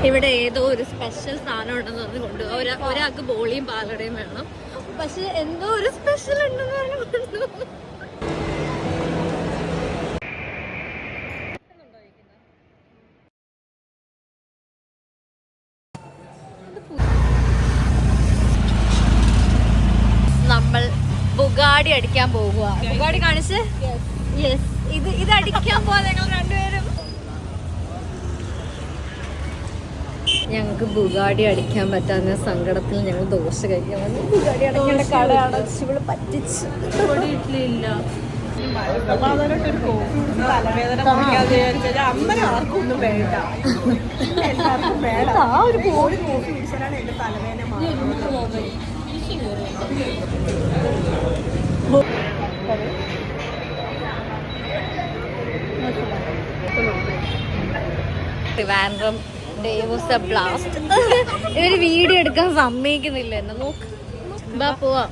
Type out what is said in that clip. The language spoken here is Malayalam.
ഇവിടെ ഏതോ ഒരു സ്പെഷ്യൽ സാധനം ഉണ്ടെന്ന് പറഞ്ഞ് കൊണ്ടുപോകും. ഒരാൾക്ക് ബോളിയും പാലടയും വേണം. പക്ഷെ എന്തോ ഒരു സ്പെഷ്യൽ ഉണ്ടെന്ന് പറഞ്ഞ് കൊണ്ടുപോകും. നമ്മൾ ബുഗാടി അടിക്കാൻ പോകുക. ബുഗാടി കാണിച്ച്. യെസ്, ഇത് അടിക്കാൻ പോവാ ഞങ്ങൾ രണ്ടുപേരും. ഞങ്ങൾക്ക് ബുഗാടി അടിക്കാൻ പറ്റാവുന്ന സങ്കടത്തിൽ ഞങ്ങൾ ദോശ കഴിക്കാൻ വന്നു. ബുഗാടി അടിക്കേണ്ട കട അടച്ച് ഇവിടെ പറ്റിച്ച്. ഇഡ്ഡലിയില്ല. Trivandrum day was a blast. ഇവര് വീഡിയോ എടുക്കാൻ സമ്മതിക്കുന്നില്ല. എന്ന് നോക്ക്, പോവാ.